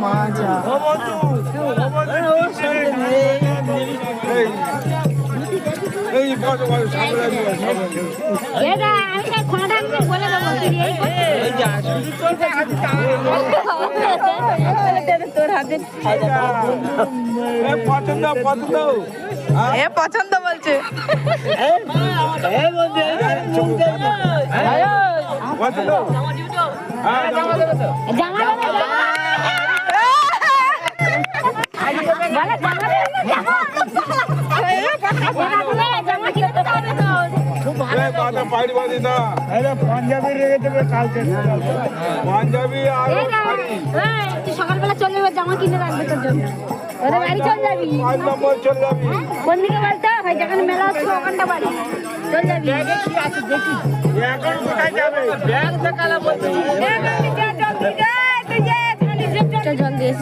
মাজা তোর হাতে পছন্দ পছন্দ এ পছন্দ বলছে পছন্দ পাইড়ি বাঁধি না পাঞ্জাবি রেখে দেবে কালকে পাঞ্জাবি আর সকালবেলা চলে যাবে, জামা কিনে রাখবে তোর জন্য। ওদের বাড়ি চলে যাবি। 5 নম্বর চলে যাবি কোন দিকে বলতো? হয় যেখানে মেলা হচ্ছে ওখানটা বাড়ি চলে যাবি। এখন কোথায় যাবে ব্যাগ দেখালা বলছি চল জলদি এসে